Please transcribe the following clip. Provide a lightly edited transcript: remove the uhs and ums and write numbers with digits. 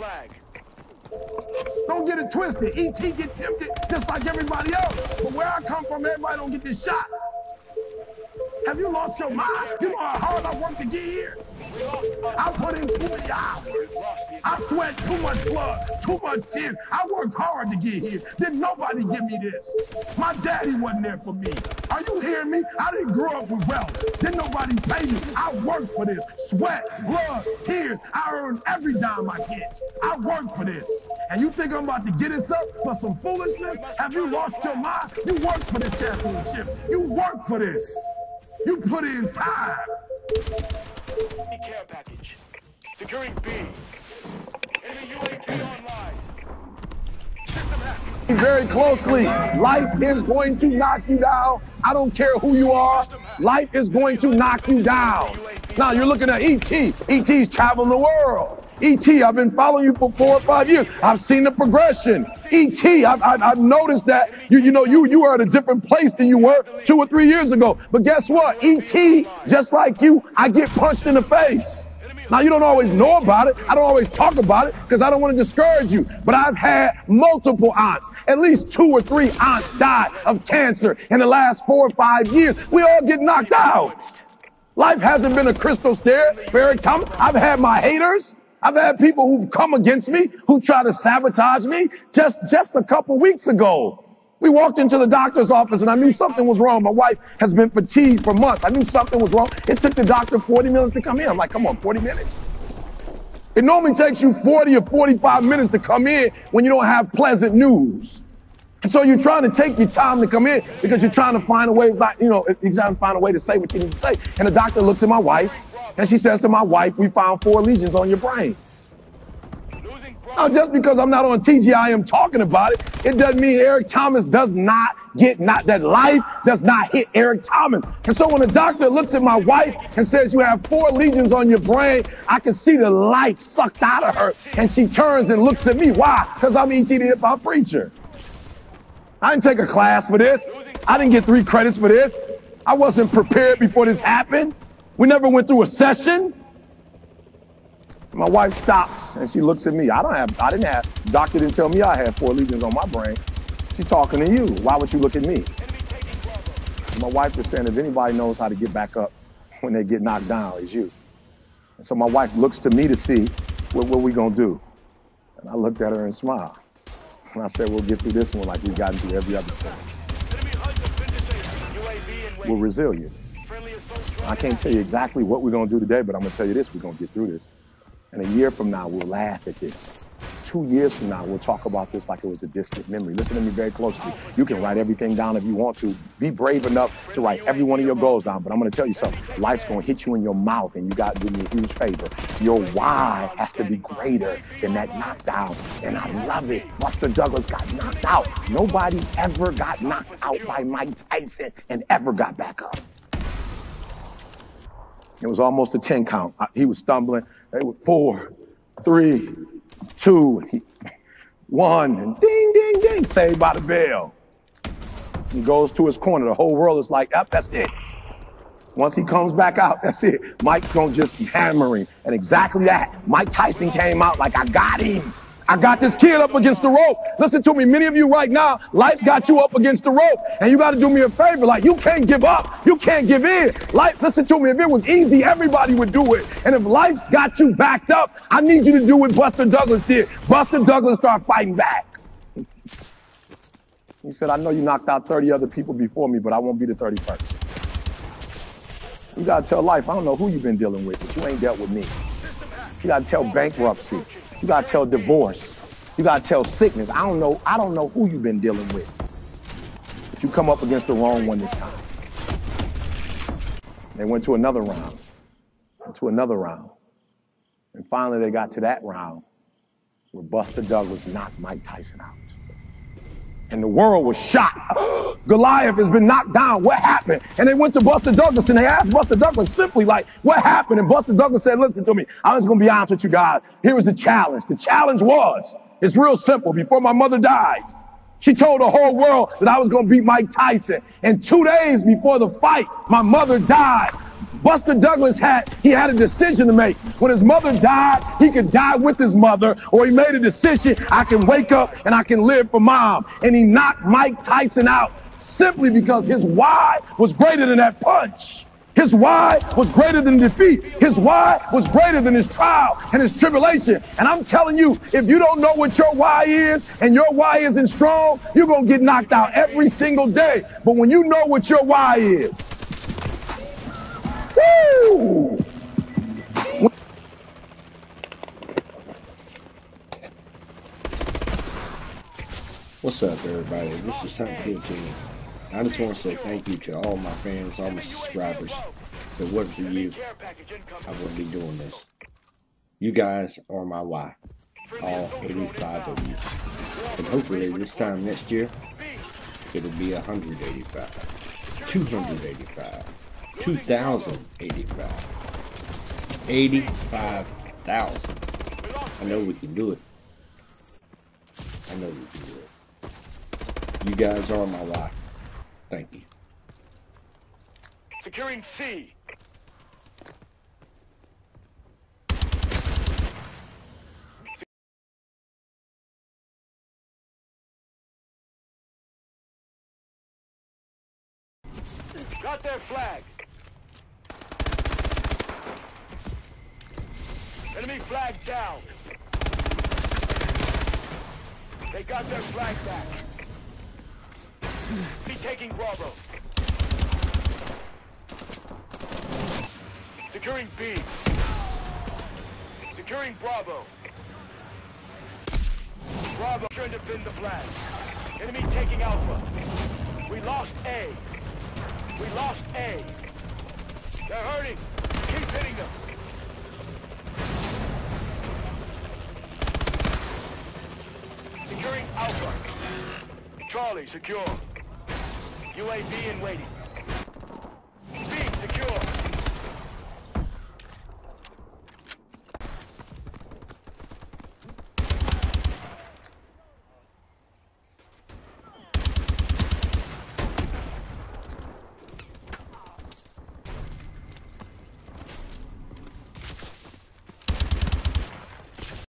flag. Don't get it twisted. E.T. get tempted just like everybody else. But where I come from, everybody don't get this shot. Have you lost your mind? You know how hard I worked to get here? I put in too many hours. I sweat too much blood, too much tears. I worked hard to get here. Didn't nobody give me this. My daddy wasn't there for me. Are you hearing me? I didn't grow up with wealth. Didn't nobody pay me. I worked for this. Sweat, blood, tears. I earned every dime I get. I worked for this. And you think I'm about to get us up for some foolishness? Have you lost your mind? You worked for this championship. You worked for this. You put in time. Care package. Securing B. Enemy UAV online. System hacked. Very closely. Life is going to knock you down. I don't care who you are. Life is going to knock you down. Now you're looking at E.T. E.T.'s traveling the world. E.T., I've been following you for 4 or 5 years. I've seen the progression. E.T., I've noticed that you are at a different place than you were 2 or 3 years ago. But guess what? E.T., just like you, I get punched in the face. Now, you don't always know about it. I don't always talk about it because I don't want to discourage you. But I've had multiple aunts. At least 2 or 3 aunts died of cancer in the last 4 or 5 years. We all get knocked out. Life hasn't been a crystal stair for Eric Thomas. I've had my haters. I've had people who've come against me, who try to sabotage me. Just a couple weeks ago, we walked into the doctor's office and I knew something was wrong. My wife has been fatigued for months. I knew something was wrong. It took the doctor 40 minutes to come in. I'm like, come on, 40 minutes? It normally takes you 40 or 45 minutes to come in when you don't have pleasant news. And so you're trying to take your time to come in because you're trying to find a way, you're trying to find a way to say what you need to say. And the doctor looks at my wife and she says to my wife, we found 4 lesions on your brain. Now, just because I'm not on TGIM talking about it, it doesn't mean Eric Thomas does not that life does not hit Eric Thomas. And so when the doctor looks at my wife and says you have 4 lesions on your brain, I can see the life sucked out of her. And she turns and looks at me. Why? Because I'm E.T. the hip-hop preacher. I didn't take a class for this. I didn't get 3 credits for this. I wasn't prepared before this happened. We never went through a session. My wife stops and she looks at me. Doctor didn't tell me I had 4 lesions on my brain. She's talking to you. Why would you look at me? My wife is saying if anybody knows how to get back up when they get knocked down, it's you. And so my wife looks to me to see what we gonna do. And I looked at her and smiled. And I said, we'll get through this one like we've gotten through every other storm. We're resilient. I can't tell you exactly what we're gonna do today, but I'm gonna tell you this, we're gonna get through this. And a year from now, we'll laugh at this. 2 years from now, we'll talk about this like it was a distant memory. Listen to me very closely. You can write everything down if you want to. Be brave enough to write every one of your goals down. But I'm going to tell you something. Life's going to hit you in your mouth, and you got to do me a huge favor. Your why has to be greater than that knockdown. And I love it. Buster Douglas got knocked out. Nobody ever got knocked out by Mike Tyson and ever got back up. It was almost a 10 count. He was stumbling. They were 4, 3, 2, 1, and ding, ding, ding, saved by the bell. He goes to his corner. The whole world is like, yep, that's it. Once he comes back out, that's it. Mike's gonna just be hammering. And exactly that. Mike Tyson came out like, I got him. I got this kid up against the rope. Listen to me, many of you right now, life's got you up against the rope, and you got to do me a favor. Like, you can't give up. You can't give in. Life, listen to me, if it was easy, everybody would do it. And if life's got you backed up, I need you to do what Buster Douglas did. Buster Douglas started fighting back. He said, I know you knocked out 30 other people before me, but I won't be the 31st. You got to tell life, I don't know who you've been dealing with, but you ain't dealt with me. You got to tell bankruptcy. You gotta tell divorce. You gotta tell sickness. I don't know who you've been dealing with. But you come up against the wrong one this time. They went to another round, and to another round. And finally they got to that round where Buster Douglas knocked Mike Tyson out. And the world was shocked. Goliath has been knocked down. What happened? And they went to Buster Douglas and they asked Buster Douglas simply like, what happened? And Buster Douglas said, listen to me. I'm just going to be honest with you guys. Here was the challenge. The challenge was, it's real simple. Before my mother died, she told the whole world that I was going to beat Mike Tyson. And 2 days before the fight, my mother died. Buster Douglas he had a decision to make. When his mother died, he could die with his mother, or he made a decision, I can wake up and I can live for mom. And he knocked Mike Tyson out simply because his why was greater than that punch. His why was greater than defeat. His why was greater than his trial and his tribulation. And I'm telling you, if you don't know what your why is and your why isn't strong, you're going to get knocked out every single day. But when you know what your why is, woo! What's up, everybody? This is Subcriber Team. I just want to say thank you to all my fans, all my subscribers. If it wasn't for you, I wouldn't be doing this. You guys are my why. All 85 of you. And hopefully this time next year, it'll be 185, 285, 2,085, 85,000. I know we can do it. I know we can do it. You guys are my why. Thank you. Securing C. Got their flag. Enemy flag down. They got their flag back. Be taking Bravo. Securing B. Securing Bravo. Bravo trying to defend the flag. Enemy taking Alpha. We lost A. We lost A. They're hurting. Keep hitting them. Securing Alpha. Charlie, secure. UAV in waiting.